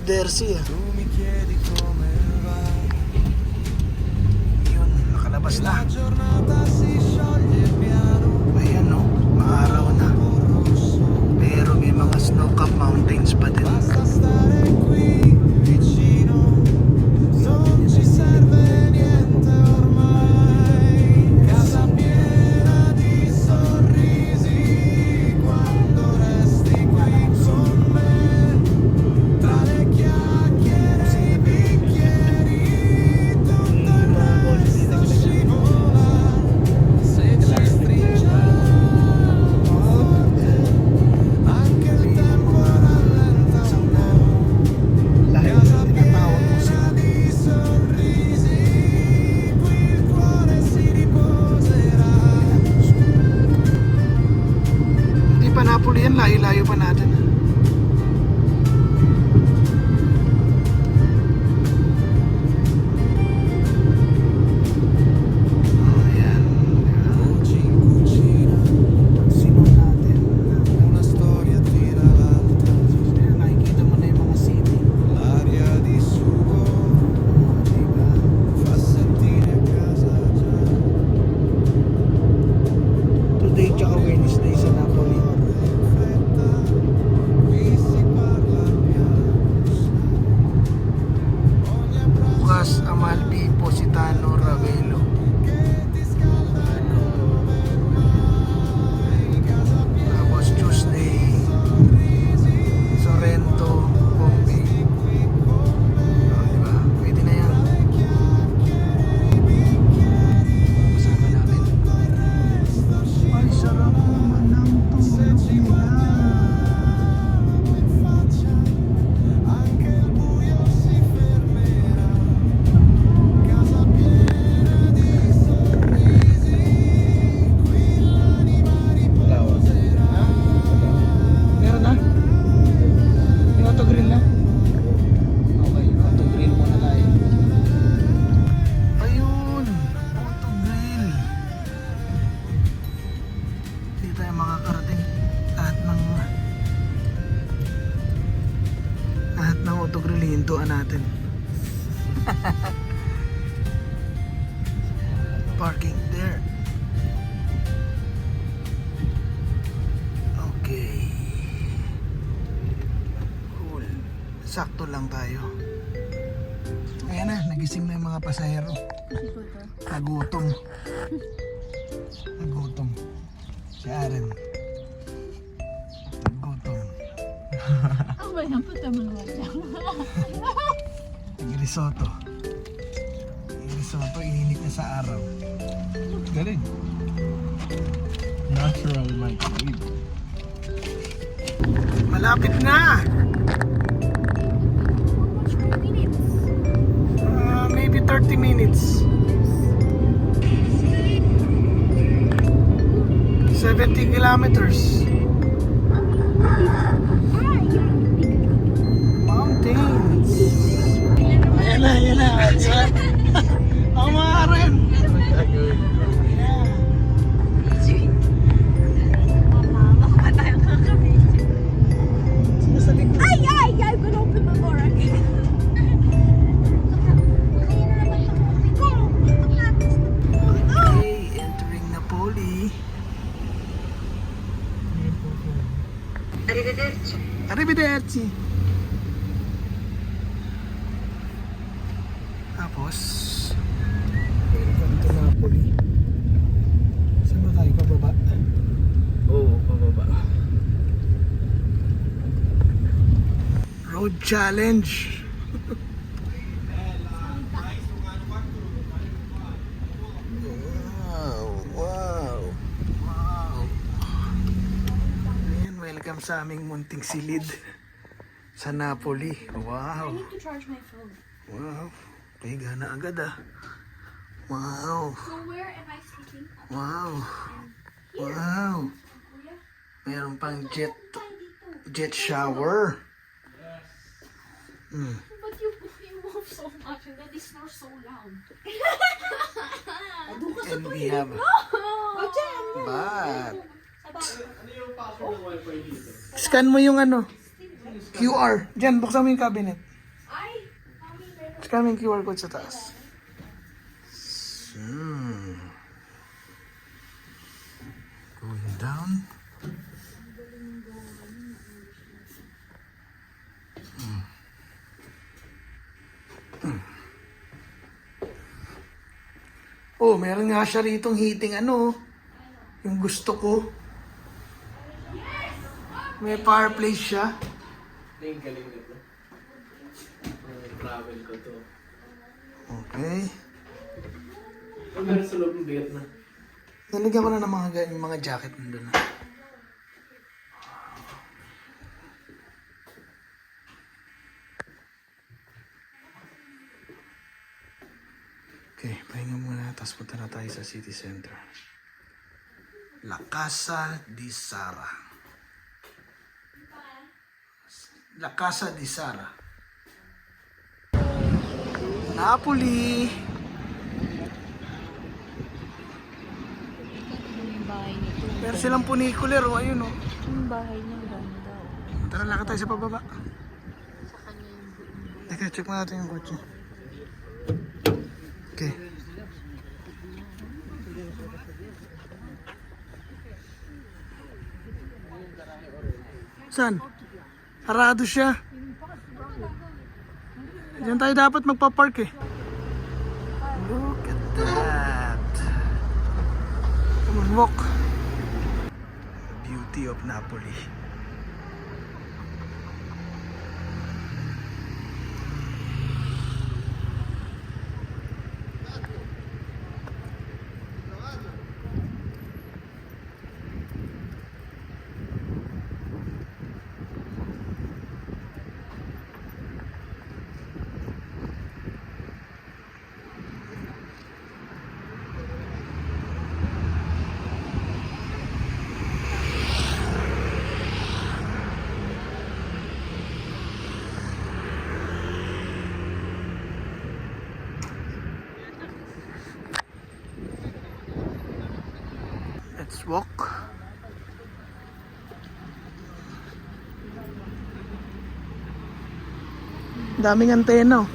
there see Yun, nakalabas na. Ayan no, maaraw na. Pero may mga snow-capped mountains pa din. Yan, layo-layo pa natin. Amalfi, Positano, Ravelo. Tapos Tuesday, Sorrento, Pompey. Diba? Pwede na yan. Kasama namin. Ay, sarap naman ng tulog nila. Autogrill hintuan natin. Parking there. Okay. Cool. Sakto lang tayo. Ayan na, nagising na yung mga pasahero. Nagutom. Nagutom. Si Aren. Nagutom. Ang bayan po naman wala. Nag-risotto. Risotto, ininit na sa araw. Galing. Natural microwave. Malapit na! Maybe 30 minutes. 70 kilometers. Mountains. Ayan na, ayan na. Ang maarin. I'm gonna open the door again. Okay, entering Napoli. Arrivederci. Arrivederci. Tapos, welcome to Napoli. Saan ba tayo? Pababa? Oo, pababa. Road challenge. Wow. Ayan, welcome sa aming munting silid sa Napoli. Wow. I need to charge my phone. Wow. Pahiga na agad ah. Wow. So where am I speaking? Wow. Here. Wow. Meron pang jet shower. But you move so much and then they snore so loud. And we have bath. Scan mo yung ano, QR. Diyan, buksan mo yung cabinet. Scan yung QR code sa taas. Going down. Oh, meron nga siya ritong heating ano. Yung gusto ko. May fireplace siya. Yung galing nito. Travel ko to. Okay. Meron sa loob ng bigat na. Nalagyan ko na ng yung mga jacket nandun na. Okay, pahinga muna. Tapos punta na tayo sa city center. La Casa di Sara. La Casa di Sara. Napoli! Yung bahay nito. Pero silang punikular, o ayun o. Yung bahay niya, ganda. Tara, lakad tayo sa pababa. Sa kanya yung buong. Teka, check mo natin yung kotse. Okay. Saan? Sarado siya. Diyan tayo dapat magpa-park eh. Look at that. Come on, walk. Beauty of Napoli. Let's walk. Daming antena oh.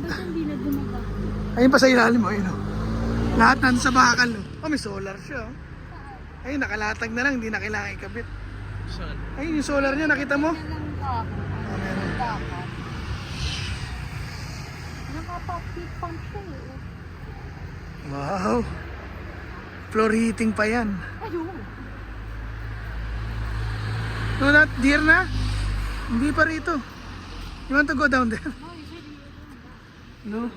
Hindi na gumaga. Ayun pa sa ilalim mo, ayun oh. Lahat nasa bakal oh. Oh, may solar siya oh. Ayun, nakalatag na lang, hindi na kailangan ikabit. Saan? Ayun yung solar niya, nakita mo? Yan lang ako. Nakapapit pump siya eh. Wow. Floor heating pa yan. Ayun. No, not dear na. Hindi pa rito. You want to go down there? No.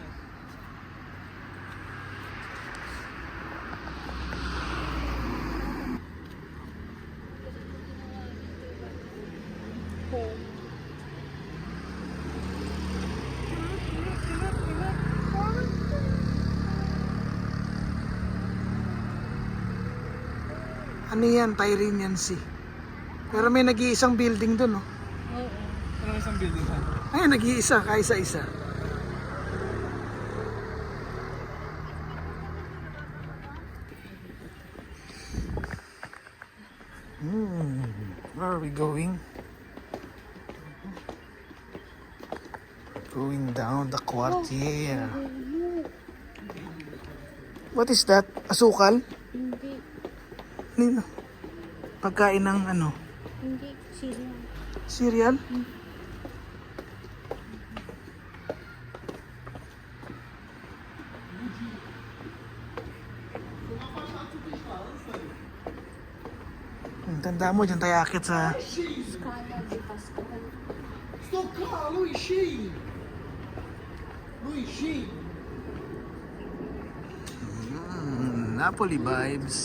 Ano yan? Tyrrhenian Sea. Pero may nag-iisang building dun, oh. Oo. Ano isang building saan? Ayun, nag-iisa, kaisa-isa. Where are we going? Going down the quartier. What is that? Asukal? Hindi. Nino? Pagkain ng ano? Hindi. Sino? Cereal? Tanda mo, dyan tayo akit sa... Scala di Pascal. Stop car, Louis Sheen! Louis Sheen! Napoli vibes.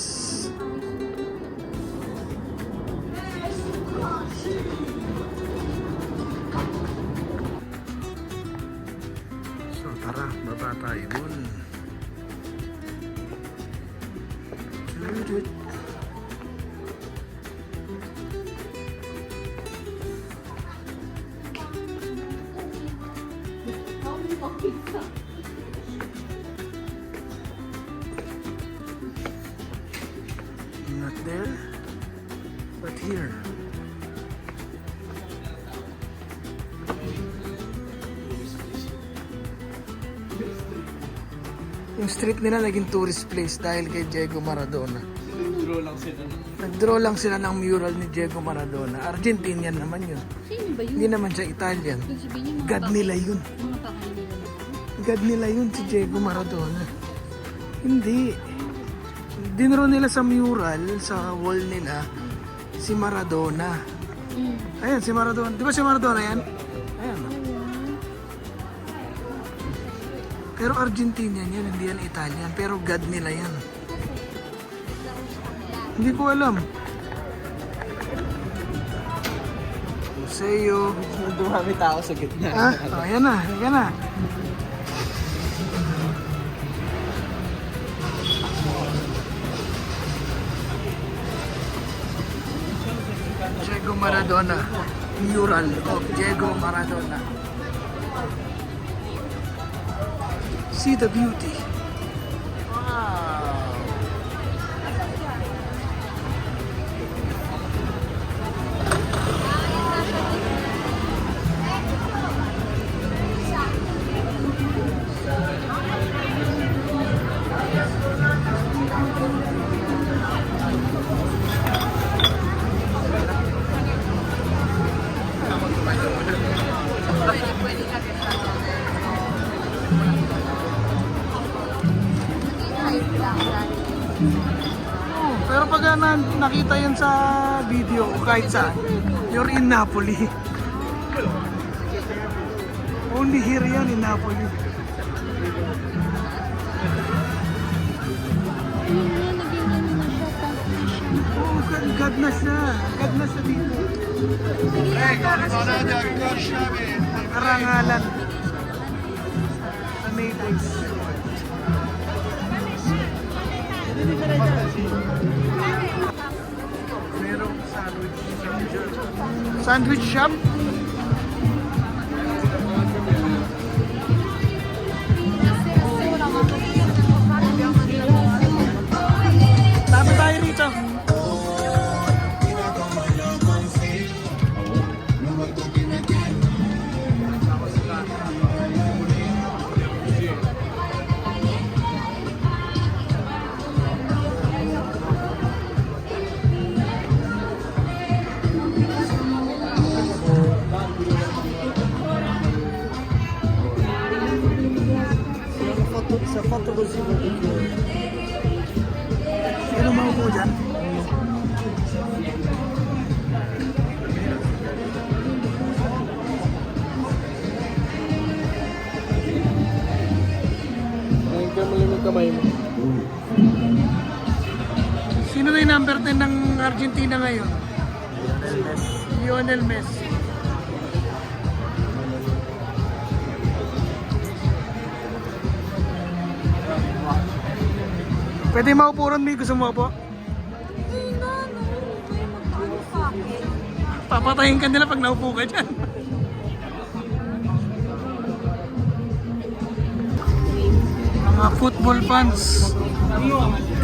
So tara, baba tayo dun. Not there, but here. Yung street nila naging tourist place dahil kay Diego Maradona. Draw lang sila. Nag-draw lang sila ng mural ni Diego Maradona. Argentinian naman yun. Sino ba yun? Hindi naman siya Italian. Ibig sabihin yung mga God nila yun. mga bahay nila naman. God nila yun si Diego Maradona. Hindi. Dinro nila sa mural, sa wall nila, si Maradona. Ayan, si Maradona. Di ba si Maradona yan? Ayan. Pero Argentinian yan, hindi yan Italian. Pero God nila yan. Hindi ko alam. Museo. Dumami tao sa gitna. Ah, oh, yan na, yan na. Diego Maradona. Mural of Diego Maradona. See the beauty. Wow. Oh, pero pag nakita yan sa video o kahit saan, you're in Napoli. Only here yan in Napoli. Oh, God na siya. God na siya dito. Karangalan. Sa natives. Merong sandwich shop. Tabi tayo rito. Sa photo ko si Sino maupo dyan? Ayun ka mali yung kamay mo. Sino na yung number 10 ng Argentina ngayon? Lionel Messi. Pwede maupo ron, may gusto mo po? Papatayin ka nila pag naupo ka dyan. Mga football fans.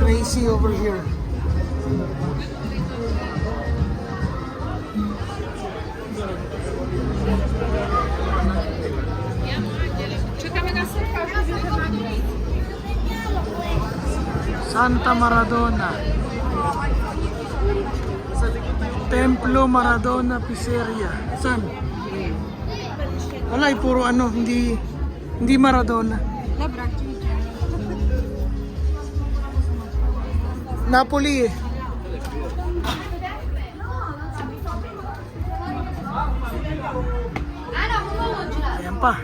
Crazy over here. Santa Maradona. Templo Maradona Pizzeria. Saan? Wala, puro ano, hindi Maradona. Napoli eh. Ayan pa.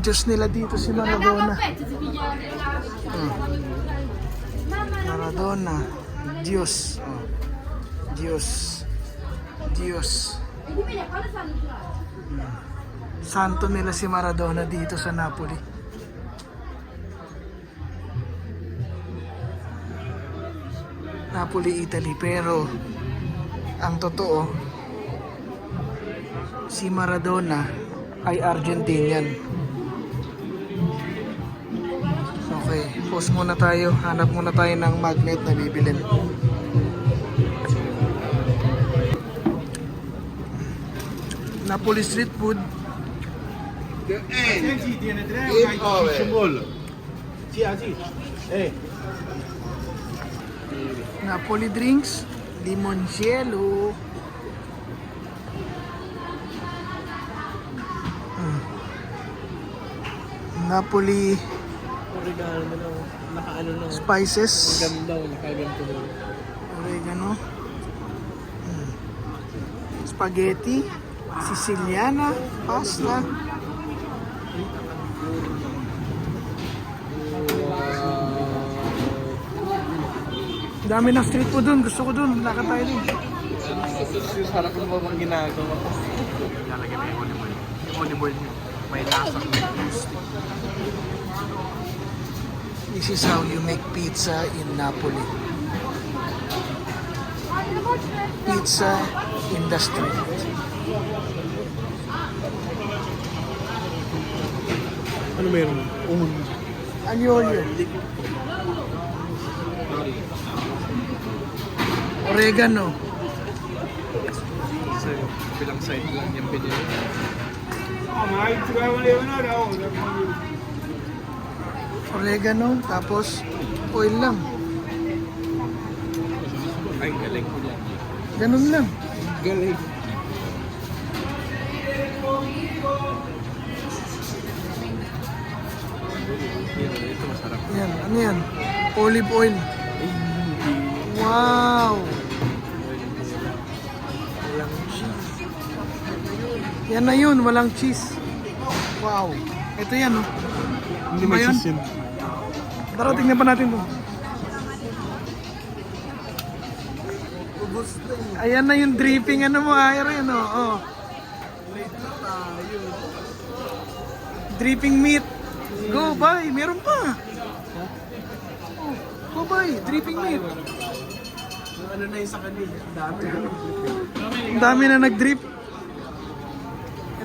Diyos nila dito si Maradona. Maradona. Diyos. Oh. Diyos. Diyos. Santo nila si Maradona dito sa Napoli. Napoli, Italy. Pero ang totoo, si Maradona ay Argentinian. Okay, pause muna tayo. Hanap muna tayo ng magnet na bibilin. Napoli street food. Game over. Napoli drinks, limoncello. Napoli Regalo mo na. Nakaano na. spices, Ganda. Nakaganto na. oregano, spaghetti, Siciliana, pasta. Dami ng street food dun. Gusto ko dun. Lakad tayo dun. Sarap mo bang ginagawa? Lalagyan mo yung olive oil. Yung olive oil nyo, may lasang This is how you make pizza in Napoli. Pizza in the street. Ano meron? Aglio-olio. Oregano. Sa bilang side lang yung pinili. Oregano, tapos oil lang. Ay, galing ko yan. Ganun lang. Galing. Ito masarap. Yan, ano yan? Olive oil. Wow! Walang cheese. Yan na yun, walang cheese. Wow. Ito yan, oh. Hindi Ba may yan? cheese yun. Tara, tingnan pa natin to. Ayan na yung dripping, ano mo, Aaron, oh. Dripping meat. Go, buy. Meron pa. Oh, go, buy. Dripping meat. Ano na yung sa kanila? Dami. Ang dami na nag-drip.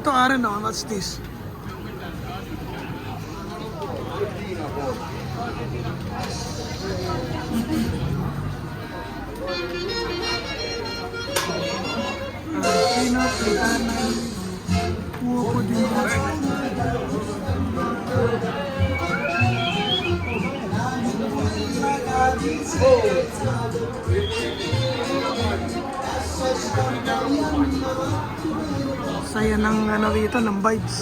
Ito, Aaron, oh. What's this? Saya ng ano rito, ng vibes.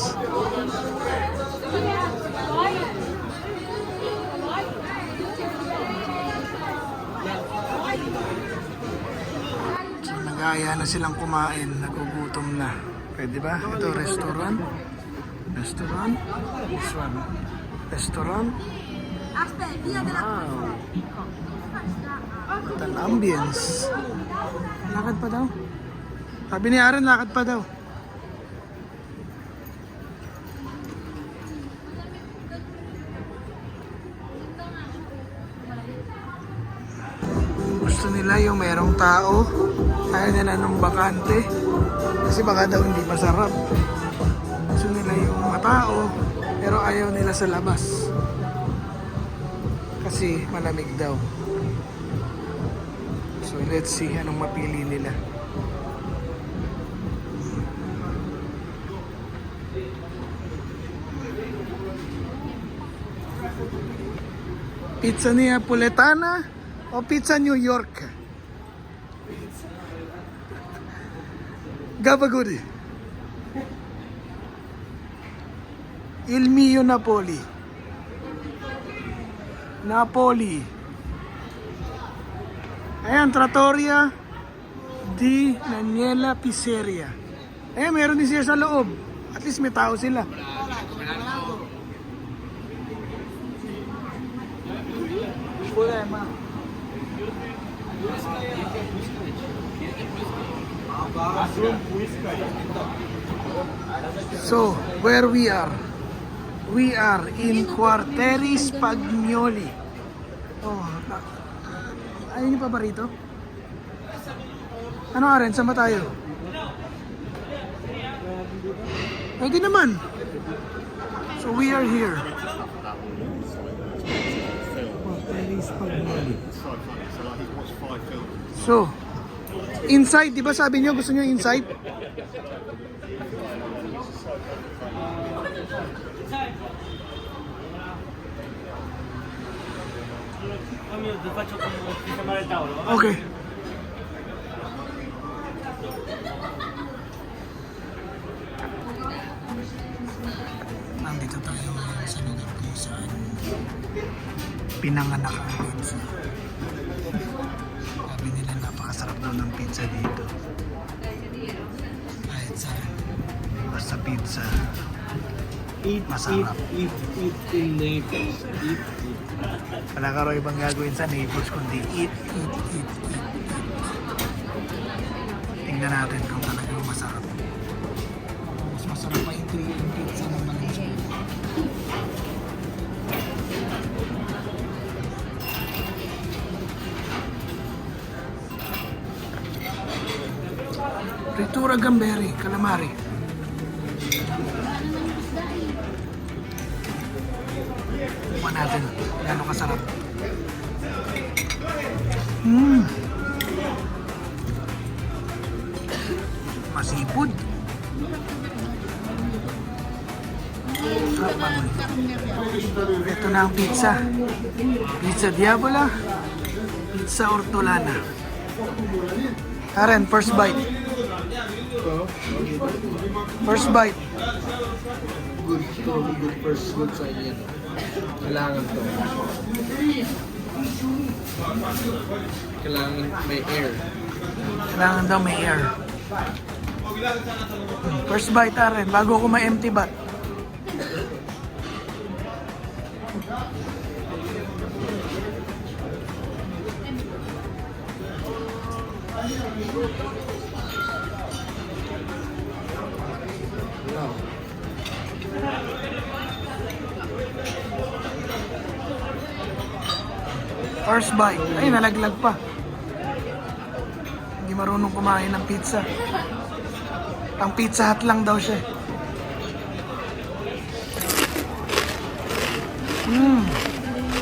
So, nag-aaya na silang kumain, nagugutom na. Pwede ba? Ito, restaurant. Restaurant. This one. Restaurant. Wow. What an ambience. Lakad pa daw. Sabi ni Aaron, lakad pa daw. Gusto nila yung merong tao. Ayaw nila nung bakante. Kasi baka daw hindi masarap. Gusto nila yung matao. Pero ayaw nila sa labas. Kasi malamig daw. So let's see anong mapili nila. Pizza Neapoletana o pizza New York? Gabaguri. Il mio Napoli. Napoli. Ayan, Trattoria di Daniela Pizzeria. Ayan, meron din siya sa loob. At least may tao sila. So, where we are? We are in Quartieri Spagnoli. Oh, ayaw niyo pa ba rito? Ano, Aren? Saan ba tayo? Pwede naman. So we are here. Quartieri Spagnoli. So, inside, di ba sabi niyo gusto niyo inside? Okay. Nandito tayo ngayon sa lugar kung saan pinanganak ang pizza. Sabi nila napakasarap daw ng pizza dito. Kahit saan. Basta pizza. Masarap. Eat in Naples. Eat. Wala ka raw ibang gagawin sa Naples kundi eat. Tingnan natin kung talagang masarap. Mas masarap pa yung pizza ng Malaysia. Fritura gamberi, calamari. Bukan natin, gano'ng kasarap. Masipod. Sarap pa nun. Ito na ang pizza. Pizza Diavola. Pizza Ortolana. Karen, first bite. First bite. Good first good sign yan. Kailangan to. Kailangan may air. Kailangan daw may air. First bite, Karen, bago ko ma-empty bat. First bite. Ay, nalaglag pa. Hindi marunong kumain ng pizza. Ang Pizza Hut lang daw siya.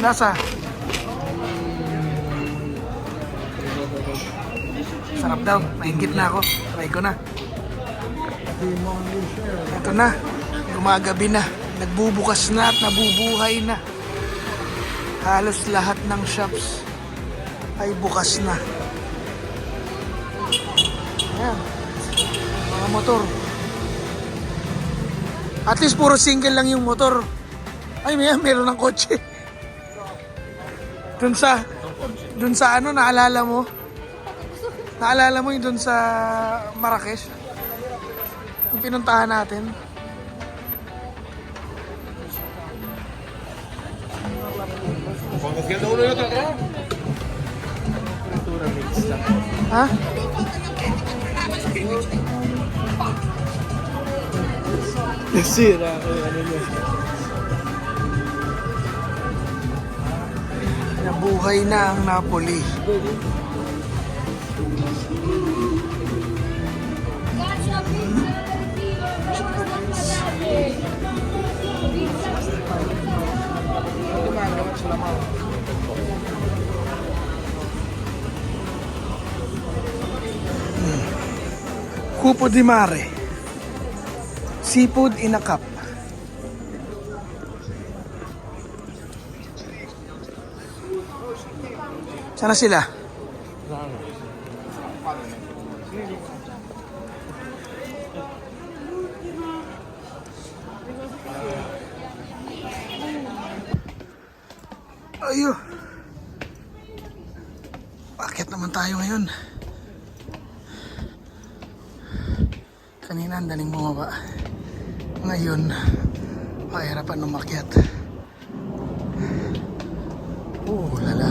Lasa. Sarap daw. Maingit na ako. Try ko na. Ito na. Gumagabi na. Nagbubukas na at nabubuhay na. Halos lahat ng shops ay bukas na. Ayan. Mga motor. At least puro single lang yung motor. Ay, meron ng kotse. Dun sa ano, naalala mo? Naalala mo yung dun sa Marrakesh? Yung pinuntahan natin. Fritura mix lang. Ha? Sira ako ano niya. Nabuhay na ang Napoli. Cupo di Mare. Seafood in a cup. Sana sila? Ayo. Bakit naman tayo ngayon? Kanina ang daling bumaba. Ngayon, mahirapan umakyat. Lala.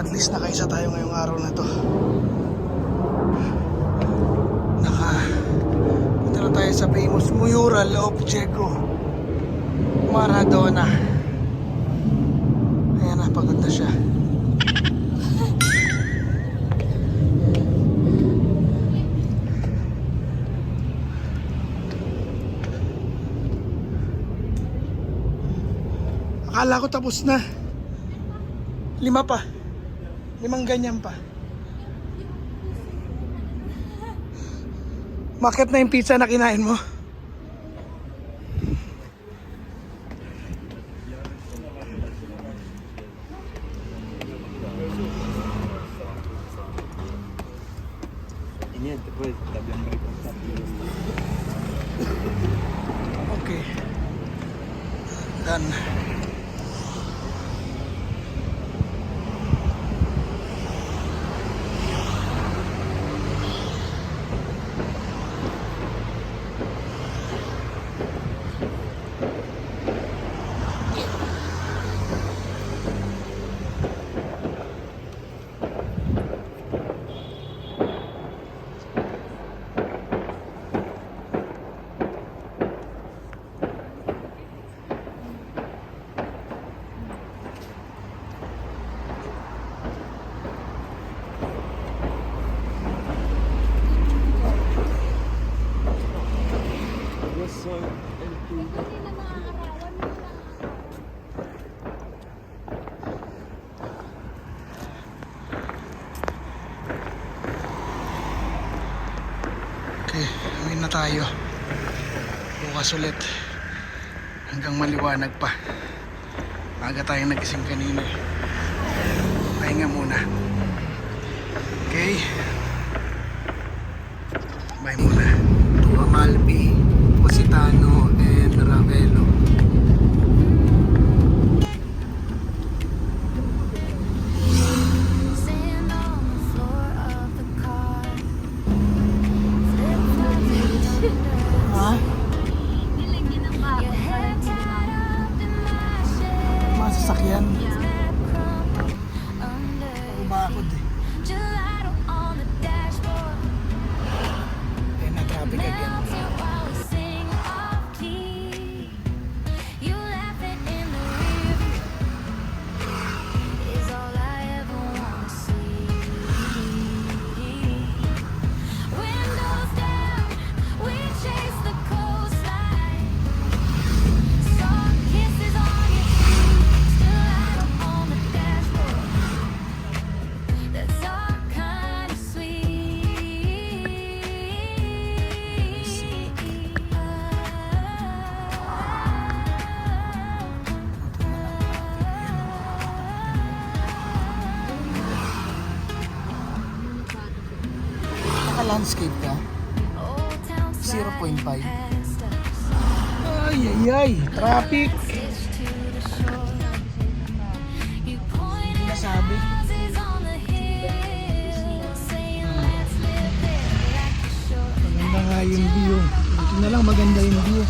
At least nakaisa tayo ngayong araw na to. Punta na tayo sa famous mural of Diego Maradona. Ayan na, pagod na siya. Akala ko tapos na. 5 pa. 5 ganyan pa. Bakit na yung pizza na kinain mo? Okay. Done. Okay, uwi na tayo. Bukas ulit. Hanggang maliwanag pa. Aga tayong nagising kanina. Pahinga muna. Okay. Bye muna. To Amalfi, Positano, and Ravelo. Sand on the floor of the car. Ha? Nilagyan ng bago. Your head tied up in my shade. Mga sasakyan. Under Umakod eh. July on the dashboard. Eh, na-traffic again. Melting while we sing off key. You laughing in the rear view is all I ever wanna see. Windows down, we chase the coastline. Soft kisses on your cheeks, July on the dashboard. That's all kind of sweet. Naka-landscape ka? Old town 0.5. past us, Ay, ay, ay. Traffic. stitched to the shore. You pointed Nasabi. houses on the hill, saying let's live there like the shore. Maganda nga yung view. Buti na lang maganda yung view.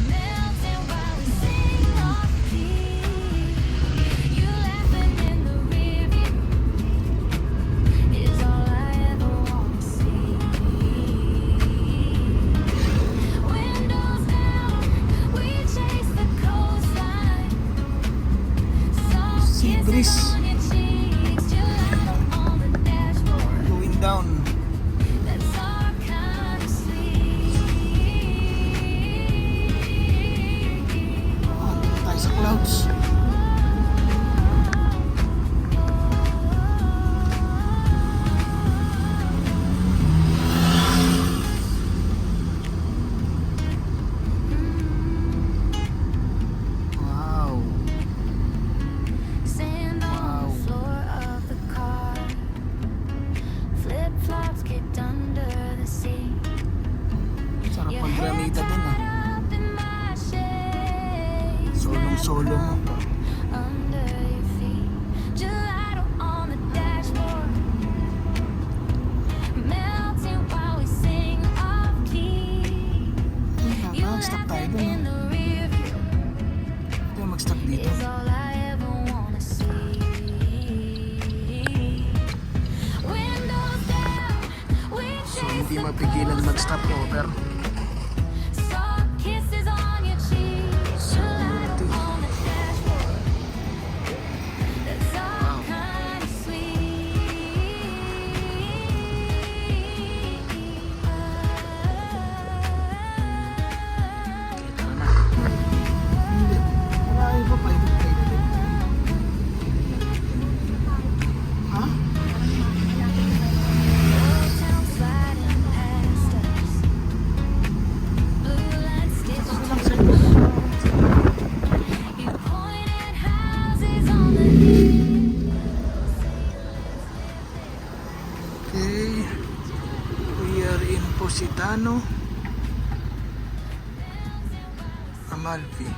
Melting while we sing off key. You laughing in the rear view is all I ever wanna see. Windows down, we chase the coastline. Soft Sea kisses breeze. on your cheeks, July on the dashboard. Going down. That's all kind of sweet. Ah, dito tayo sa clouds. Wow. Sand on the floor of the car. Flip-flops kicked under the seat. Sarap Your mag-granita head dun ah. tied up in my shades. Solong-solo mo. Under your feet. Gelato on the dashboard. Melting while we sing off key. You Mag-stop tayo laughing dun. in the rear view Ito yung mag-stop dito. is all I ever wanna see. Windows down, we So chase hindi the mapigilan mag-stop over. soft kisses on your cheeks, gelato on the dashboard. That's all kind of Hindi. Marami pa private plane na din. Ha? Old town sliding Positano, Amalfi.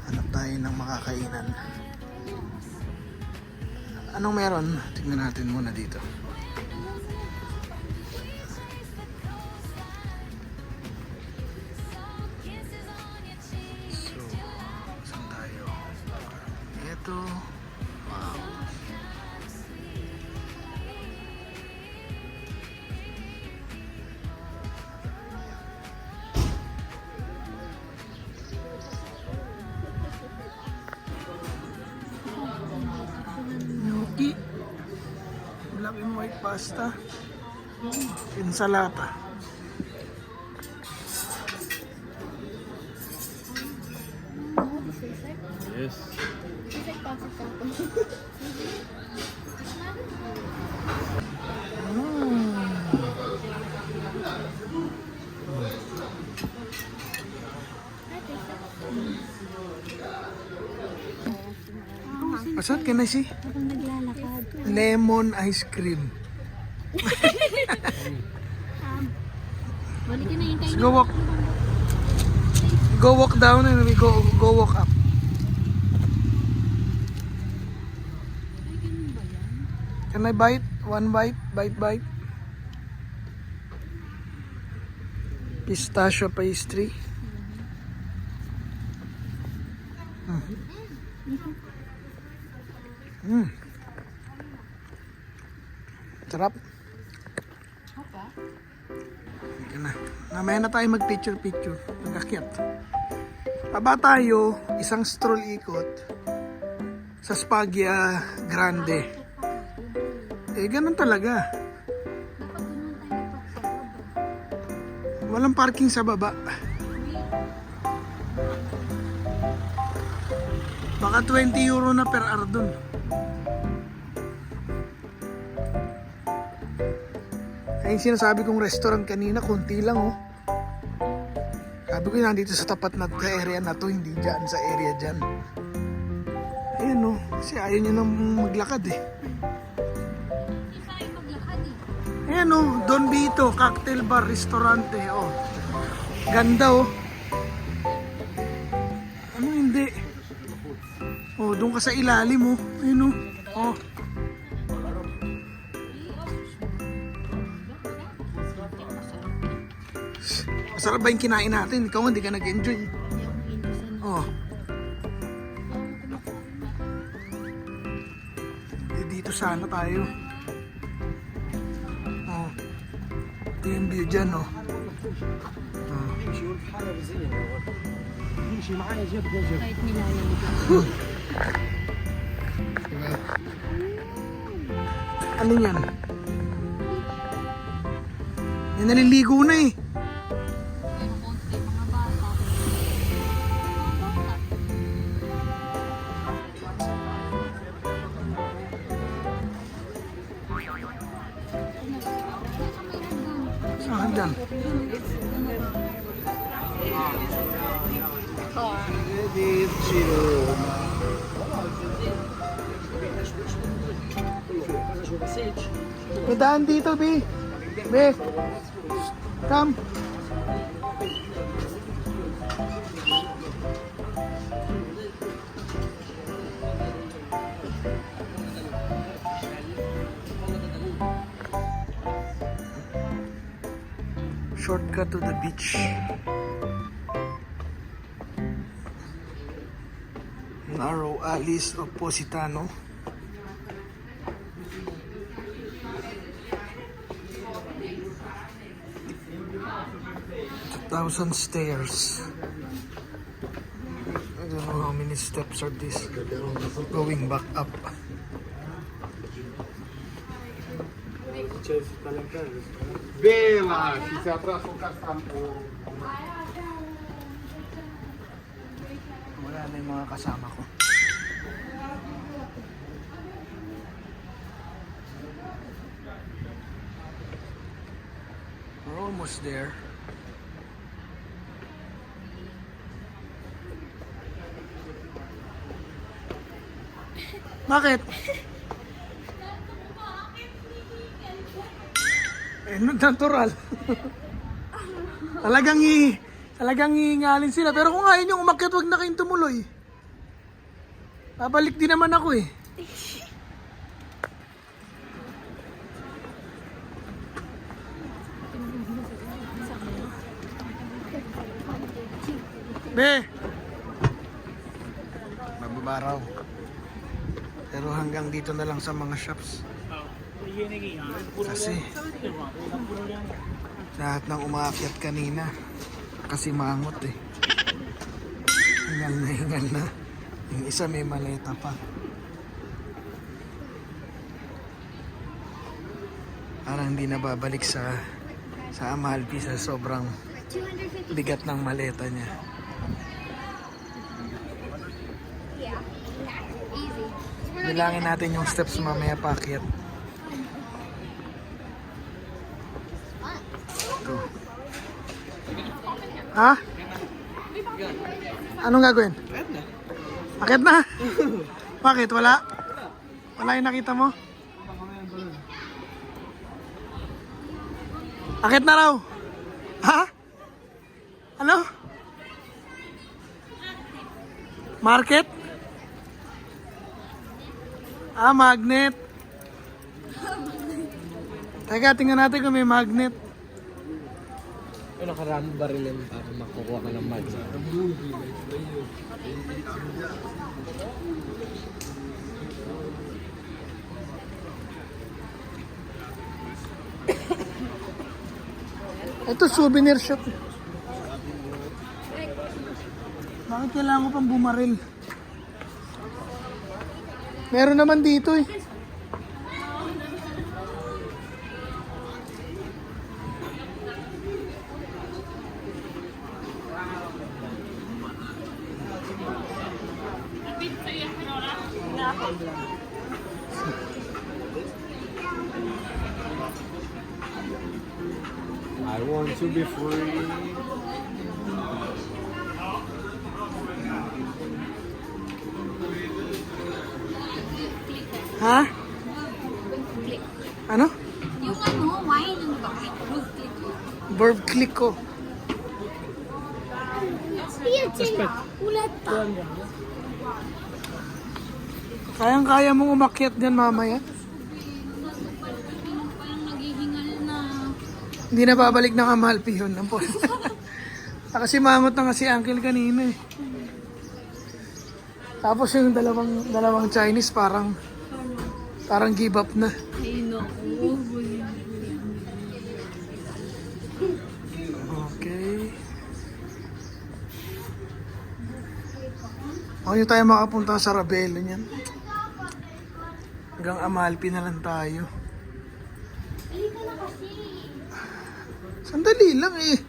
Hanap tayo ng makakainan. Anong meron? Tingnan natin muna dito. So, saan tayo? Ito. Wow. Gnocchi. Black and white pasta. Insalata. Yes. What can I see? Parang naglalakad. Lemon ice cream. Balik na yung Let's go walk. Go walk down and we go walk up. Can I bite? One bite? Bite? Pistachio pastry. Sarap. Sige na. Mamaya na tayo mag-picture. Nag-akyat. Baba tayo, isang stroll ikot sa Spaglia Grande. Ganun talaga. Walang parking sa baba. Baka 20 euro na per hour dun. Ay, sinasabi kong restaurant kanina, konti lang oh. Sabi ko nandito sa tapat na area na to, hindi dyan sa area dyan. Ayan oh, kasi ayaw nyo nang maglakad eh. Ayan oh, Don Vito, cocktail bar, restaurante oh. Ganda oh. Ano hindi? Oh, doon ka sa ilalim oh. Ayun oh. Oh. Masarap ba yung kinain natin? Ikaw hindi ka nag-enjoy. Oh. Dito sana tayo. Oh. Ito yung view dyan oh. Kahit nilayan. Ano yan? Yan naliligo na eh. Pero konti, mga bata. Saan dyan? May daan dito, Be. Be. Come. Shortcut to the beach. Narrow alleys of Positano. 1,000 stairs. I don't know how many steps are this going back up. Bela, si se atrasa o casampo. Wala na yung mga kasama ko. We're almost there. Bakit? Eh, natural. Talagang hihingalin sila. Pero kung ayaw nyo umakyat, huwag na kayong tumuloy. Babalik din naman ako eh. Be! Bababa raw. Pero hanggang dito na lang sa mga shops. Kasi lahat ng umaakyat kanina kasi mangot eh. Hingal na. Yung isa may maleta pa. Parang hindi na babalik sa Amalfi sa sobrang bigat ng maleta niya. Bilangin natin yung steps mamaya paakyat. Ito. Ha? Anong gagawin? Akyat na. Bakit? Wala? Wala yung nakita mo? Akyat na raw. Ha? Ano? Market? Ah, magnet. Teka, tingnan natin kung may magnet. Ano nakaraming barilin para makukuha ka ng mag. Ito, souvenir shop. Bakit kailangan ko pang bumaril? Meron naman dito eh. I want to be free. Ha? Ano? Yung ano, wine, ano ba? Verb click ko. Ulat pa. Kayang-kaya mong umakyat dyan mamaya. Parang naghihingal na. Hindi na babalik ng Amalfi yun. Kasi mangot na nga si Uncle kanina eh. Tapos yung dalawang Chinese parang give up na. Ay, naku. Okay. Hindi tayo makapunta sa Rabelo niyan. Hanggang Amalfi na lang tayo. Sandali lang eh.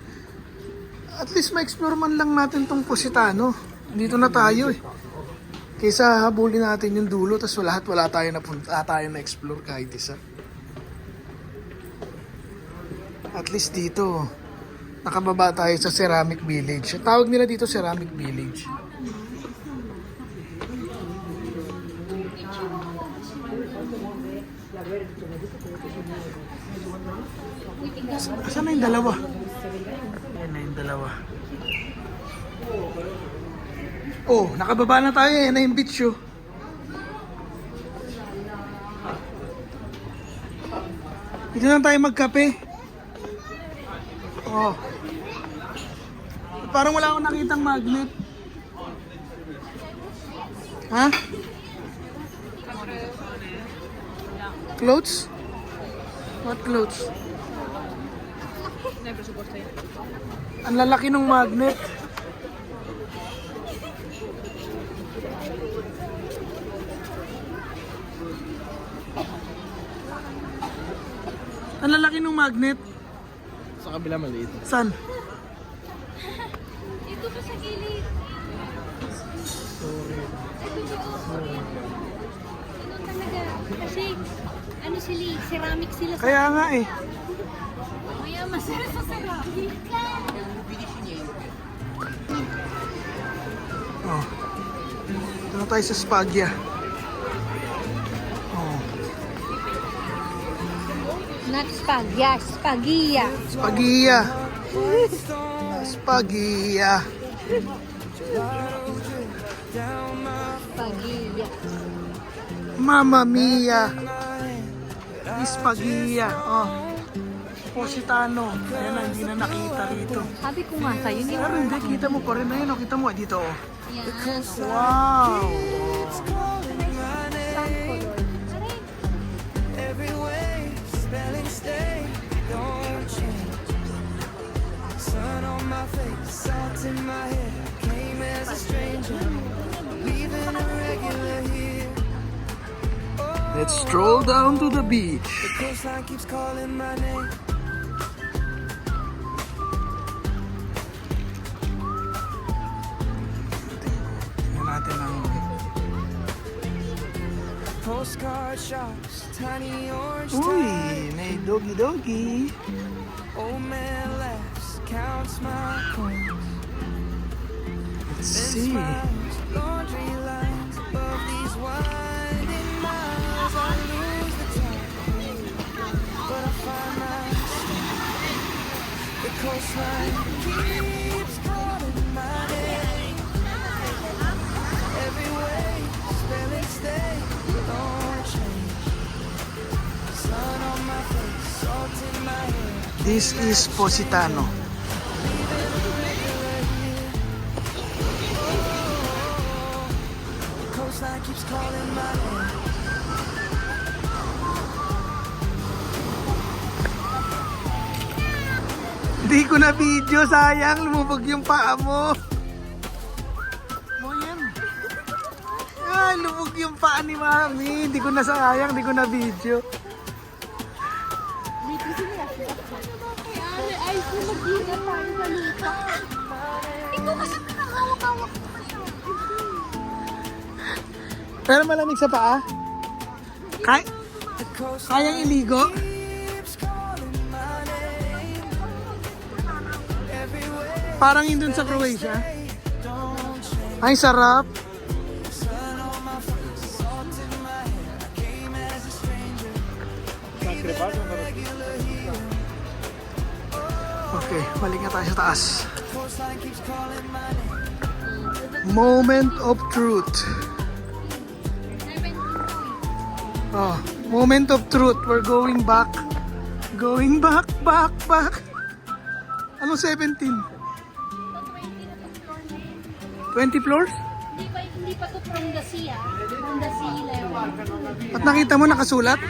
At least ma-explore man lang natin tong Positano. Dito na tayo eh. Kaysa habulin natin yung dulo tapos wala tayo na explore kahit isa. At least dito nakababa tayo sa Ceramic Village. Tawag nila dito Ceramic Village. Asan na yung dalawa? Ayan na yung dalawa. Oh, nakababa na tayo. Ayan na yung beach oh. Dito lang tayo magkape. Oh. Parang wala akong nakitang magnet. Ha? Clothes? What clothes? Ang lalaki ng magnet. Ang lalaki ng magnet. Sa kabila maliit. Saan? Ito pa sa gilid. Ito talaga. Kasi, ano sila, ceramic sila. Kaya nga eh. Kaya masarap sa ceramic. Oh. Ito na tayo sa Spaglia. Oh. Not spagya, spagia. Spagia. Spagia. Spagia. Mamma mia. Spagia. Oh. Positano. Ayan na, hindi na nakita rito. Sabi ko nga sa'yo, hindi Pero hindi, kita mo pa rin. Ayun, oh, kita mo. Dito, oh. yan. Wow. Every way, spelling stay, don't change. Sun on my face, salt in my hair. Came as a stranger, leaving a regular here. Let's stroll down to the beach. The coastline keeps calling my name. Tingnan natin ang... Postcard shops, tiny orange Uy, towns. may doggy-doggy. Old man laughs, counts my coins. Let's Then see. smiles, laundry lines above these winding miles. I lose the time, but I find myself. The coastline keeps calling my name. Every way, spelling stay, don't change. Sun on my face, salt in my hair. This is Positano. The coastline keeps calling my name. Hindi ko na video, sayang. Lumubog yung paa mo. Mo yan. Ah, lumubog yung paa ni Mami. Hindi ko na sayang, hindi ko na video. Ay, mag-ingat tayo sa lupa. Ikaw kasi pinakawak-hawak ko masyado. Pero malamig sa paa. The coastline Kayang iligo. keeps calling my name. Every way, Parang yun dun sa Croatia. don't change. Ay, sarap. Sun on my face, salt in my hair. I came as a stranger, leaving a regular here. Okay, balik nga tayo sa taas. Coastline keeps calling my name. Moment of truth. Oh, moment of truth. We're going back. Going back, back, back. Ano 17? 20 floors? Hindi pa to from the sea, ah. From the sea level. At nakita mo nakasulat?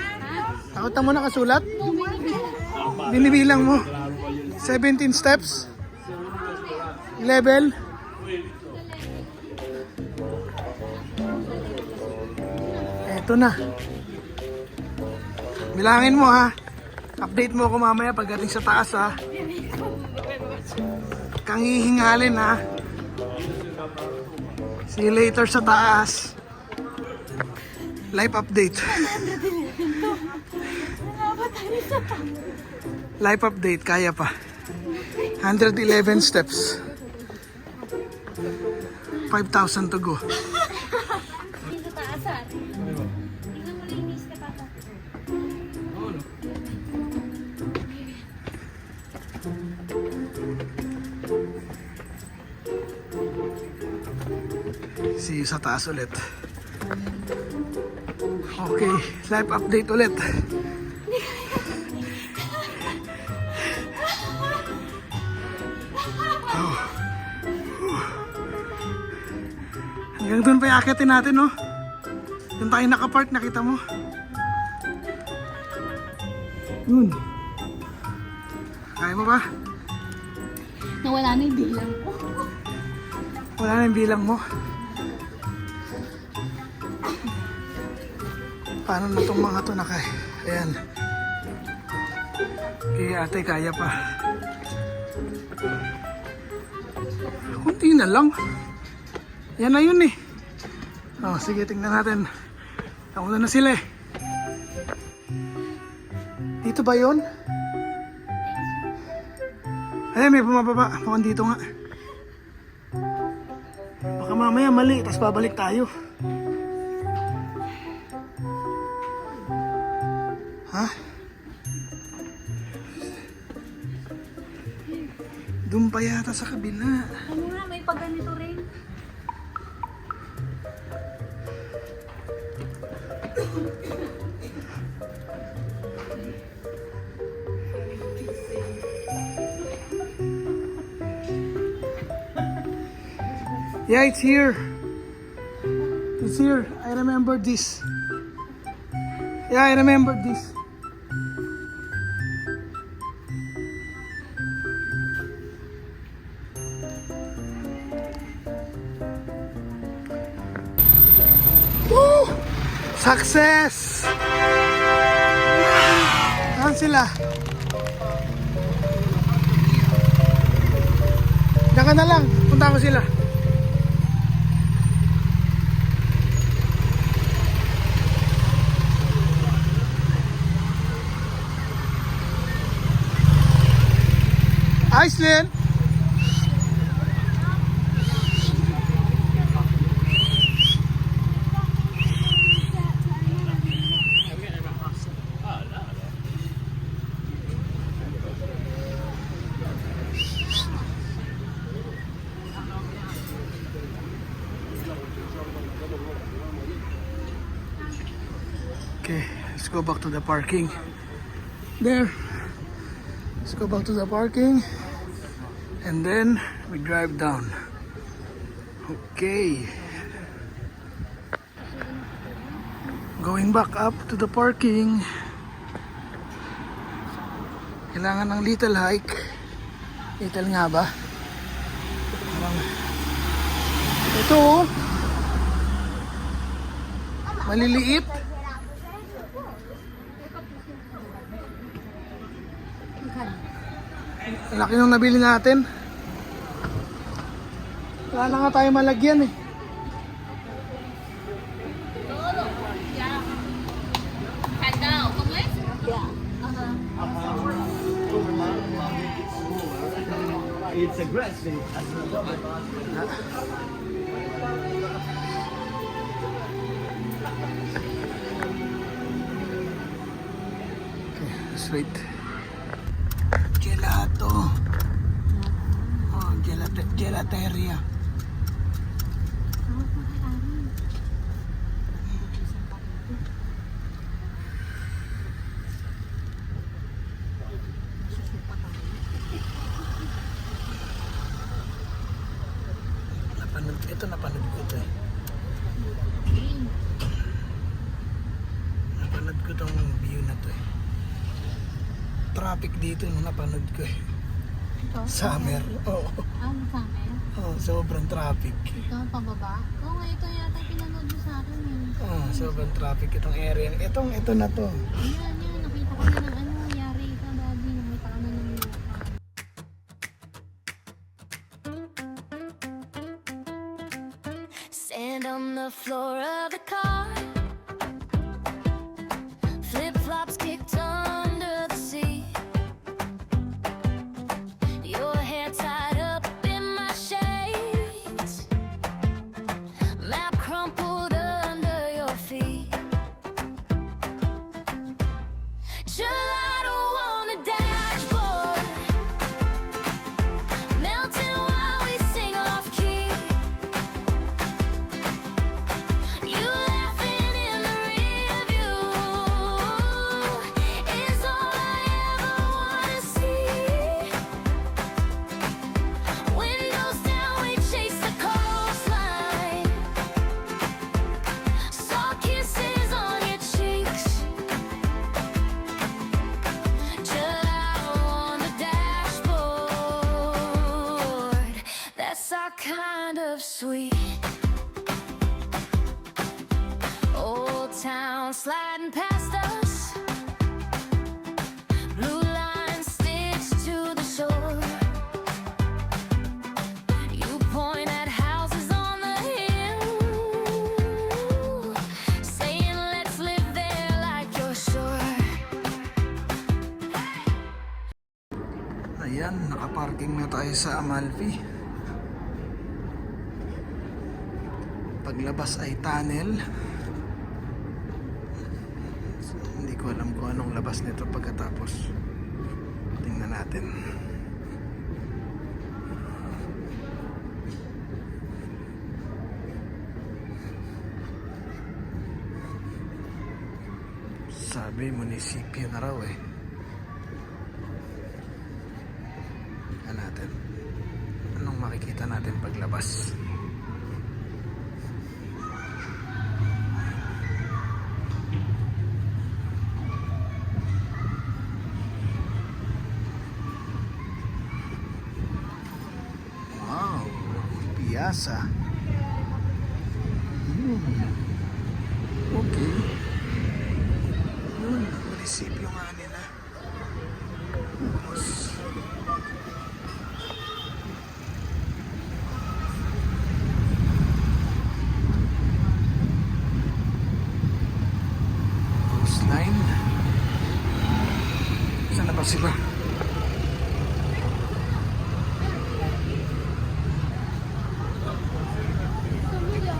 Nakita mo nakasulat? Binibilang mo. 17 steps. Level. Eto na. Bilangin mo ha. Update mo ako mamaya pagdating sa taas ha. Kang hihingalin ha. See you later sa taas. Live update. Live update, kaya pa. 111 steps. 5,000 to go. Dito sa taas, ah. Tingnan mo linis ka, Papa. See you sa taas ulit. Okay, live update ulit. Hanggang doon pa iaakyatin natin, no? Doon tayo nakapark, nakita mo? Yun. Kaya mo ba? Nawala na yung bilang ko. Wala na yung bilang mo. Paano na itong mga to nakay? Ayan. Okay, ate, kaya pa. Kunti na lang. Yan na yun eh. Oh, sige, tingnan natin. Nauna na sila eh. Dito ba yun? Ay, may bumababa. Mukhang dito nga. Baka mamaya mali, tapos babalik tayo. Ha? pa yata sa kabila. Ano nga, may pagganito rin. Yeah, it's here. It's here. I remember this. Yeah, I remember this. Woo! Success! Saan sila? Diyan ka na lang. Punta ko sila. Iceland. Okay, let's go back to the parking. There. Let's go back to the parking. And then we drive down. Okay. Going back up to the parking. Kailangan ng little hike. Little nga ba? Parang ito oh. Maliliit. Laki nung nabili natin. Wala na nga tayo malagyan eh. It's aggressive. Okay, let's wait. Gelato. Oh, gelateria. Napanood ko ito eh. Napanood ko tong view na to eh. Traffic dito nung napanood ko eh. Ito? Summer. Oo. Summer? Oh, sobrang traffic. Ito, pababa? Oo nga, ito yata pinanood mo sa akin eh. Oh, sobrang traffic itong area. Ito na to. Yan, nakita ko na ng yari ka, daddy. Nakita ko na ng lupa. Sand on the floor of the car. Flip-flops kicked under the seat. Your hair tied up in my shades. Map crumpled under your feet. Gelato on the dashboard. Melting while we sing off key. You laughing in the rear view is all I ever wanna see. Windows down, we chase the coastline. Saw kisses on your cheeks. Gelato on the dashboard. That's our kind of sweet. Old town sliding past us. Blue lines stitched to the shore. You point at houses on the hill, saying let's live there like you're sure. Ayan, nakaparking na tayo sa Amalfi. Paglabas ay tunnel. Hindi ko alam kung anong labas nito pagkatapos. Tingnan natin. Sabi, munisipyo na raw eh. Ano natin? Anong makikita natin paglabas? Wow, Piazza. Okay. Yun, munisipyo nga nila. Tapos, coastline. Saan na ba sila?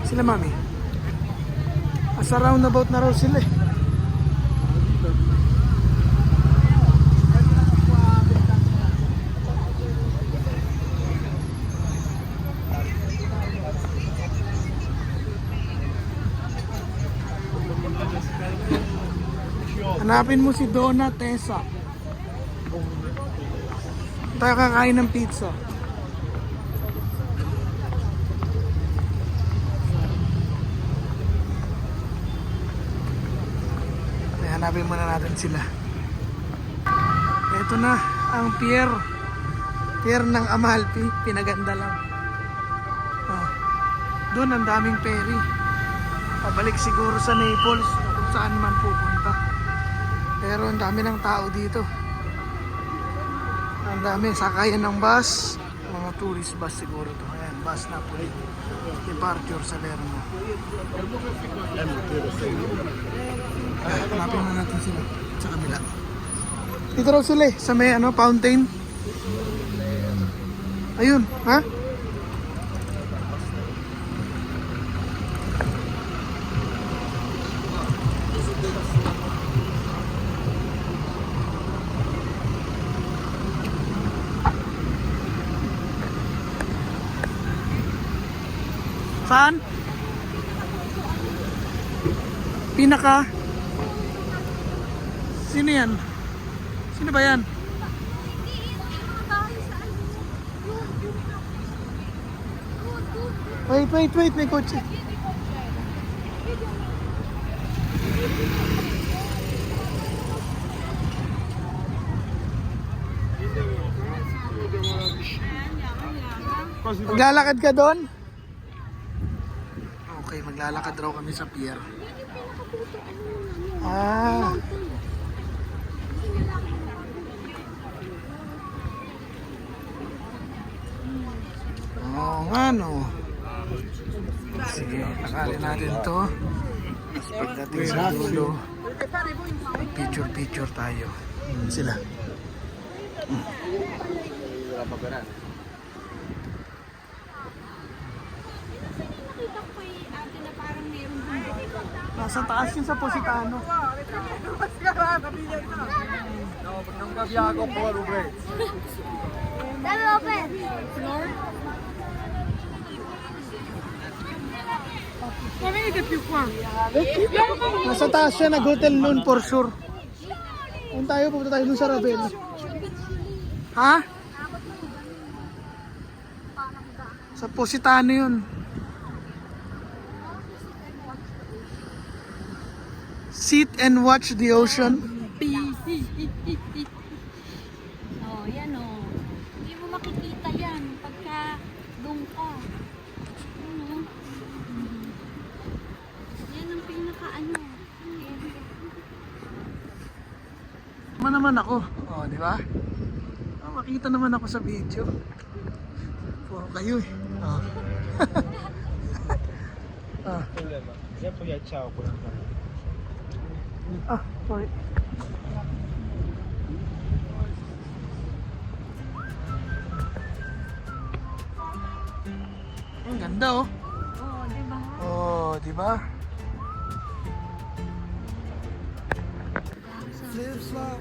Sila mami. Asa roundabout na raw sila eh. Hanapin mo si Donna Tessa. Tayo kakain ng pizza. Hanapin muna natin sila. Ito na ang pier. Pier ng Amalfi. Pinaganda lang. Oh. Doon ang daming ferry. Pabalik siguro sa Naples o kung saan man pupunta. Pero ang dami ng tao dito. Ang dami. Sakayan ng bus. Mga tourist bus siguro to. Ayan, bus Napoli. Departure Salerno. Hanapin na natin sila sa kabila. Dito raw sila eh, sa may fountain. Ayun, ha? Saan? Pinaka? Sino yan? Sino ba yan? Wait, may kotse. Maglalakad ka doon? Okay, maglalakad raw kami sa pier. Ah. Oo nga no. Sige, nakalin natin to. Tapos pagdating sa dulo, picture tayo. Sila. Nakita ko yung ate na parang meron dun. Nasa taas yun sa Positano. Dami open. Nasa taas siya, nag-hotel noon for sure. Kung tayo, pupunta tayo dun sa Ravel. Ha? Sa Positano yun. Sit and watch the ocean. Oh, yan oh. Hindi mo makikita yan pagka doon ka. Ano? Yan ang pinaka-ano. Tama naman ako. Oh, di ba? Oh, makita naman ako sa video. Puro kayo eh. Oh. Ah. Ah, sorry. Ang ganda oh. Oh, di ba? Oh, di ba?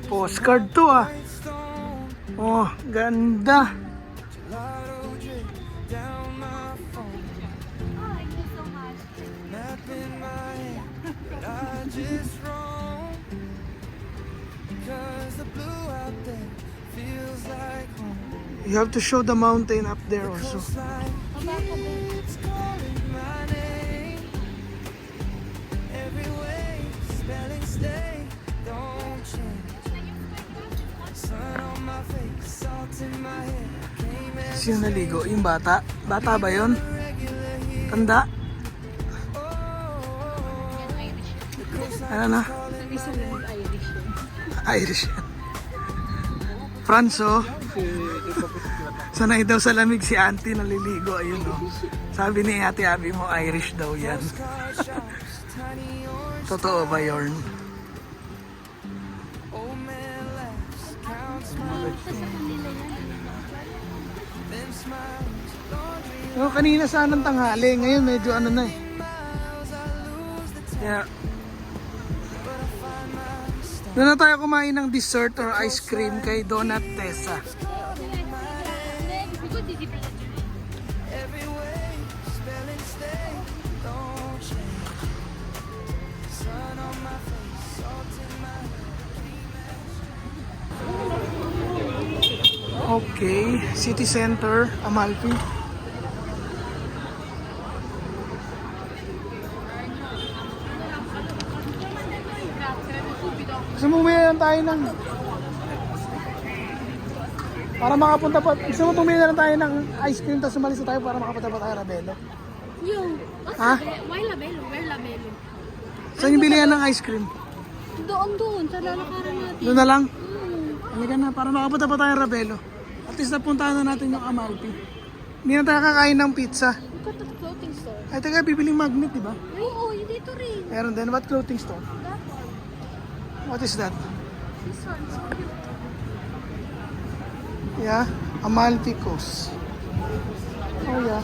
Postcard to ah. Oh, ganda. Gelato drip down my phone. Oh, thank you so much. Map in my head, but I just wrong. the blue out there feels like home. You have to show the mountain up there also. Coastline keeps calling my name. Every wave spelling stay, don't change. Sun on my face, salt in my head. Came as Sino naligo? Yung bata? Bata ba yun? regular here. Tanda? Ano na? Isa lang Irish yun. Irish yan. Franso. Sanay daw sa lamig si auntie naliligo. Ayun o. Sabi ni ate Abby mo, Irish daw yan. Tiny orange Totoo ba yun? old man laughs, counts then smiles. Laundry Oh, kanina sanang tanghali. Ngayon medyo ano na eh. miles, I lose the Kaya, but I find my doon na tayo kumain ng dessert or ice cream kay Donut Tessa. every way, spelling stay, don't change. Sun on my face, salt in my Okay, City Center, Amalfi. Gusto mo bumili lang tayo ng... Para makapunta pa... Gusto mo bumili lang tayo ng ice cream tapos umalis na tayo para makapunta pa tayo Rabelo? Yung, Ha? why labelo? Where labelo? Saan yung bilihan ng ice cream? Doon, sa lalakaran natin. Doon na lang? Halika na, para makapunta pa tayo Rabelo. At least napuntahan na natin yung Amalfi. Hindi na tayo kakain ng pizza. Look at the clothing store. Ay, taga, bibiling magnet, di ba? Ay, oo, yun dito rin. Meron din. What clothing store? That one. What is that? This one, so cute. Yeah, Amalfi Coast. Oh yeah.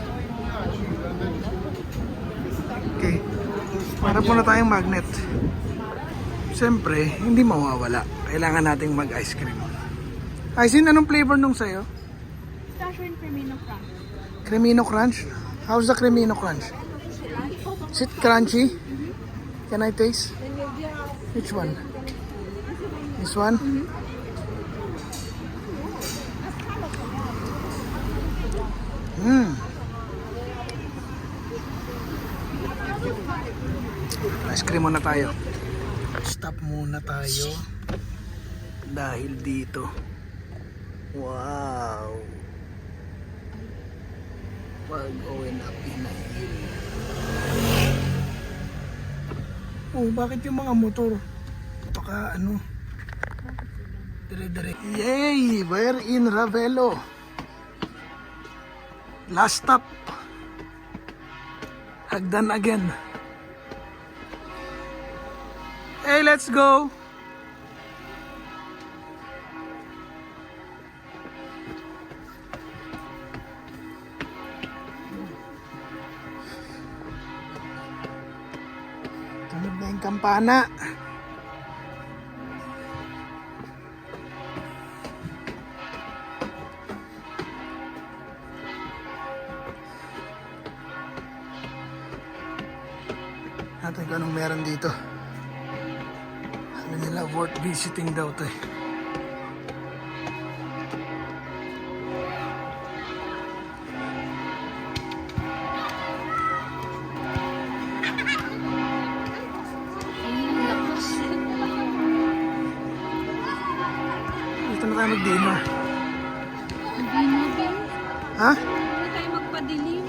Okay. Para po na tayong magnet. Siyempre, hindi mawawala. Kailangan nating mag-ice cream. Aisin, anong flavor nung sa'yo? Pistachio and Cremino Crunch. Cremino Crunch? How's the Cremino Crunch? Is it crunchy? Can I taste? Which one? This one? Ice cream muna tayo. Stop muna tayo. Dahil dito. Wow. We're going up in a hill. Oh, bakit yung mga motor? Baka ano? Dire-dire. Yay! We're in Ravelo. Last stop. Hagdan again. Hey, let's go! Tunog na yung kampana. Natin kung anong meron dito. Sabi nila worth visiting daw to eh. Dito na tayo mag-dinner. Dinner. Ha? Hindi tayo magpadilim.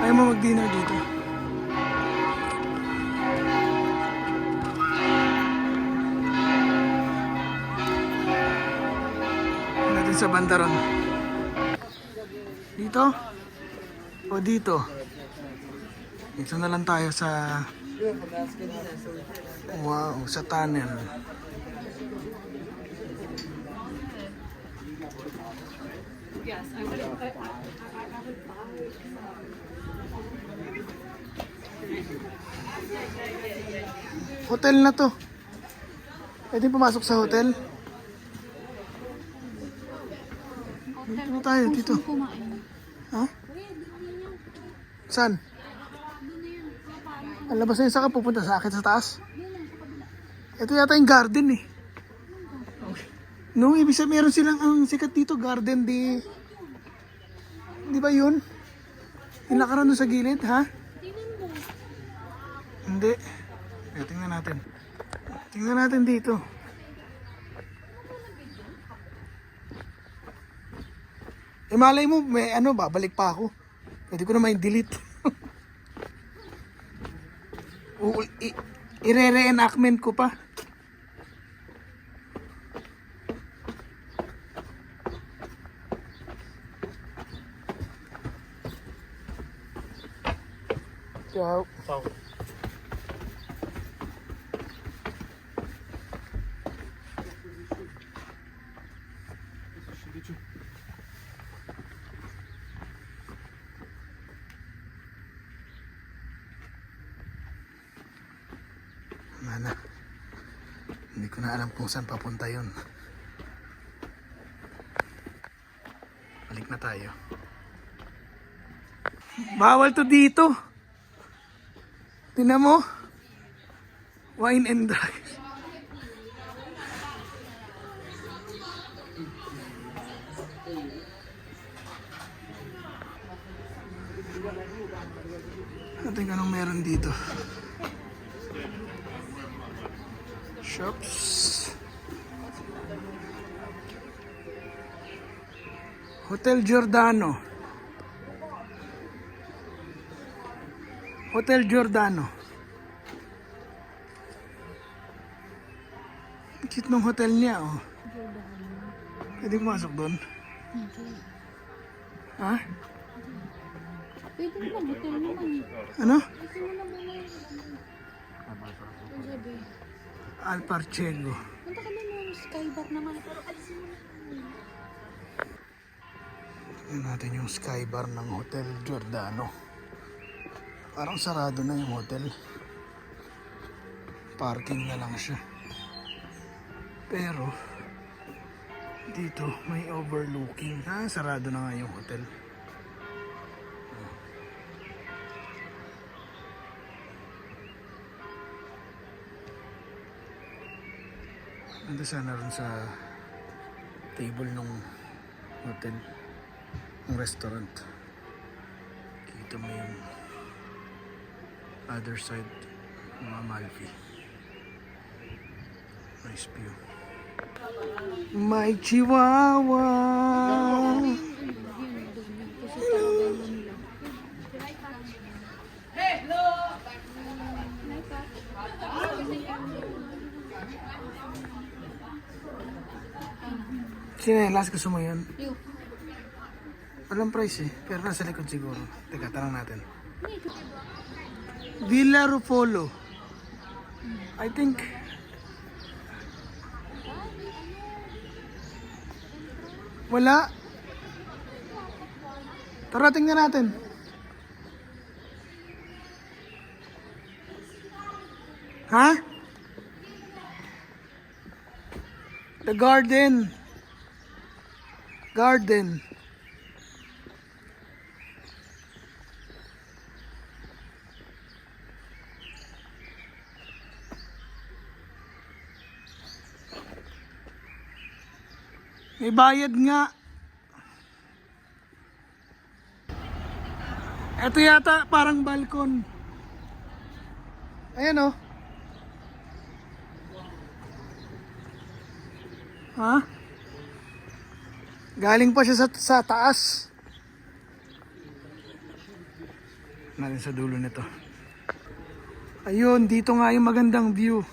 Ayaw mo mag-dinner dito. Natin sa bandaron. Dito? O dito? Dito na lang tayo sa... Wow, sa tunnel. Hotel na to. Pwede pumasok sa hotel? Dito na tayo, dito. Kumain. Ha? Saan? Doon na yun. Paano? Ang labas na yung saka pupunta sa akin sa taas. Ito yata yung garden eh. No, ibig sabihin meron silang ang sikat dito, garden di... Di ba yun? Yung lakaran doon sa gilid, ha? Hindi. Tingnan natin. Tingnan natin dito. Eh malay mo, may ano, babalik pa ako. Pwede ko na may delete. I-re-reenactment ko pa. Ciao. Ciao. Mana. Hindi ko na alam kung saan papunta yun. Balik na tayo. Bawal to dito. Tingnan mo. Wine and drive. Natin anong meron dito. Shops. Hotel Giordano. Hotel Giordano. Cute ng hotel niya, oh. Pwede pumasok doon? Ha? Pwede naman, hotel naman. Ano? Kasi mo naman yung... Ang sabi, Alparchego. punta ka na ng skybar naman. Pero alisin mo naman. Tignan natin yung skybar ng Hotel Giordano. Parang sarado na yung hotel. Parking na lang siya. Pero dito may overlooking. Sarado na nga yung hotel. Nandun sana rin sa table ng hotel, ng restaurant. Kita mo yung other side, mga Amalfi. Nice view. May chihuahua. Sinelas, gusto mo yan? Walang price eh, pero nasa likod siguro. Teka, tanong natin. Villa Rufolo. I think... Wala. Tara, tingnan natin. Ha? The Garden. Garden. May bayad nga. Ito yata parang balkon. Ayan oh. Ha? Galing pa siya sa taas. Natin sa dulo nito. Ayun, dito nga yung magandang view.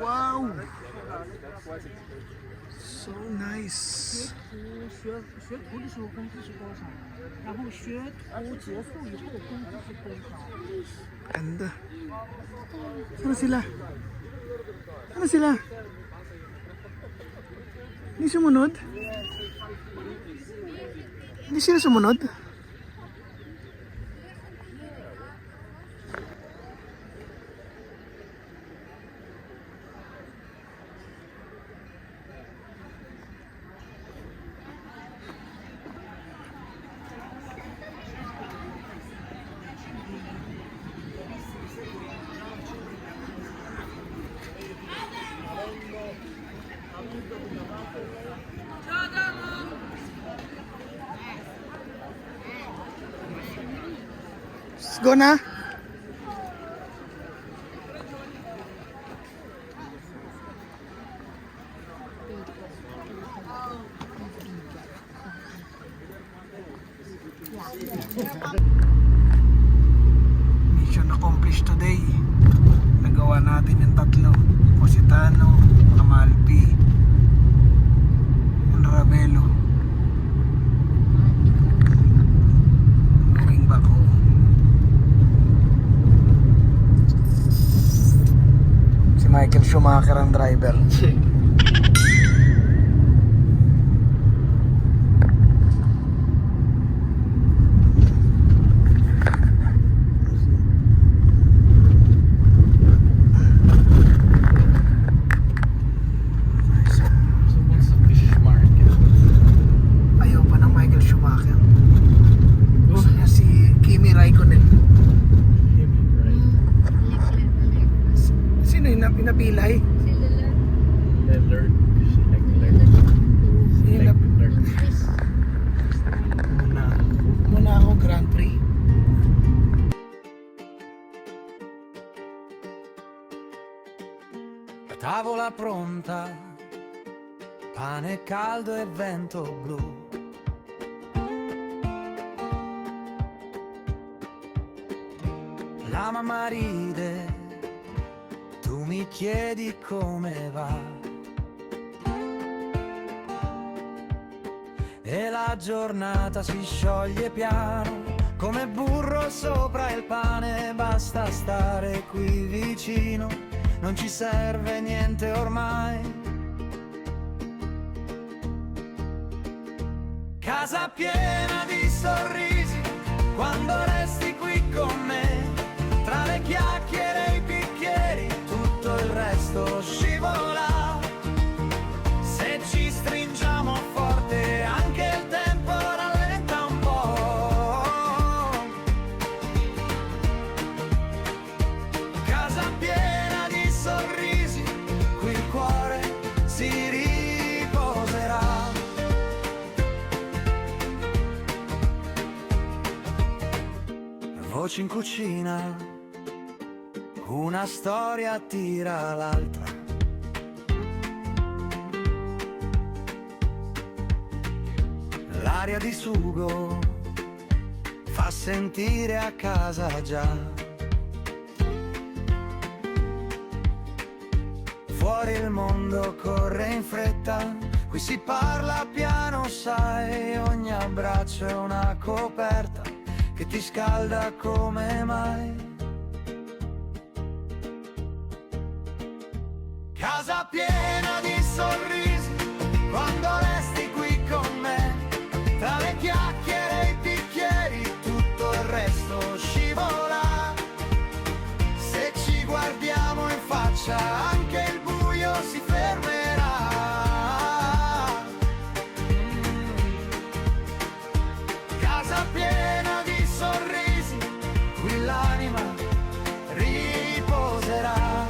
Wow! So nice. 学徒的时候工资是多少？然后学徒结束以后工资是多少？ Ganda. Ano sila? Ano sila? Hindi sumunod? Hindi sila sumunod? Let's go na. Mission accomplished today. Nagawa natin yung tatlo. Positano, Amalfi, and Ravelo. Going back home. Si Michael Schumacher ang driver. So what's the fish market? Ayaw pa ng Michael Schumacher. Gusto niya si Kimi Raikkonen. Sino yung pinapilay? Lillard. Muna ako Grand Prix. La tavola pronta, pane caldo e vento blu. La mamma ride, tu mi chiedi come va. E la giornata si scioglie piano, come burro sopra il pane. Basta stare qui vicino, non ci serve niente ormai. Casa piena di sorrisi, quando resti qui con me. Tra le chiacchiere e i bicchieri, tutto il resto scivola. Se ci stringiamo forte, anche il tempo rallenta un po'. Casa piena di sorrisi, qui il cuore si riposerà. Voci in cucina, una storia tira l'altra. L'aria di sugo fa sentire a casa già. Fuori il mondo corre in fretta, qui si parla piano, sai, ogni abbraccio è una coperta che ti scalda come mai. Casa piena di sorrisi, quando resti qui con me. Tra le chiacchiere e i bicchieri, tutto il resto scivola. Se ci guardiamo in faccia, anche il buio si fermerà. Casa piena di sorrisi, qui l'anima riposerà.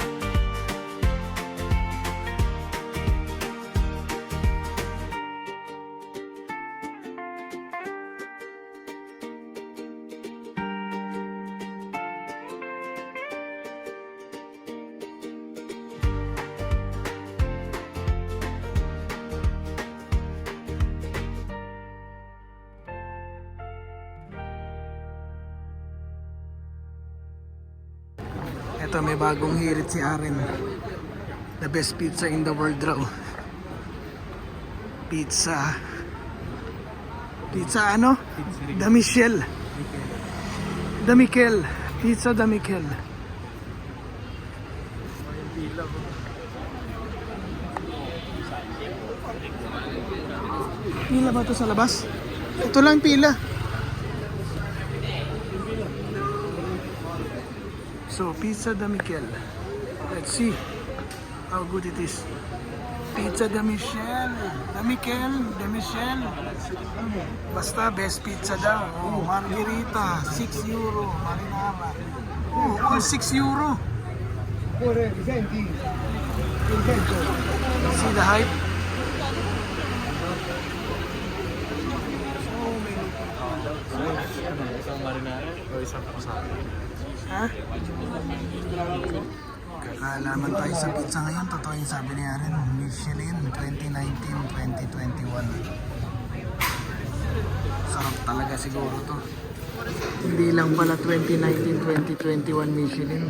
Ito, may bagong hirit si Aren. The best pizza in the world raw. Pizza. Pizza ano? Da Michel. Da Michel. Pizza da Michel. Pila ba ito sa labas? Ito lang pila. So, Pizza da Michel. Let's see how good it is. Pizza da Michel. Da Michel. Da Michel. Basta best pizza daw. Oh, margherita. 6 euro. Marinara. Oh, all 6 euro. See the hype? Isang marinara o isang kasama. Ha? Kakalaman tayo sa pizza ngayon. Totoo yung sabi ni Aaron. Michelin 2019-2021. Sarap talaga siguro to. Hindi lang pala 2019-2021 Michelin.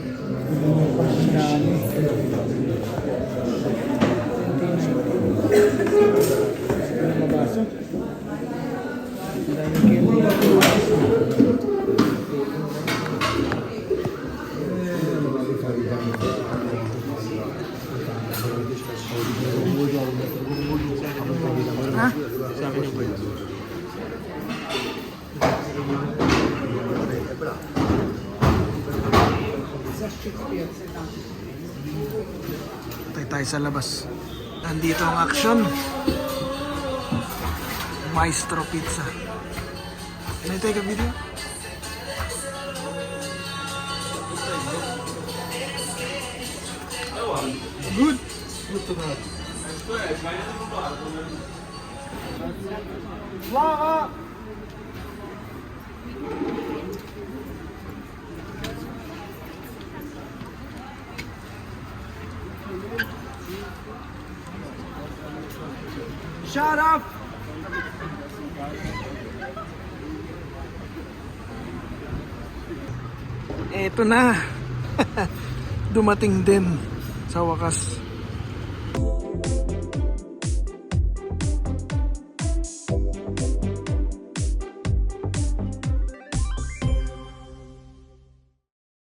Ha? Sa akin yung pwede. Tayo sa labas. Nandito ang action. Maestro Pizza. Can I take a video? Good. Good to know. Shut up! Eto na. Dumating din sa wakas.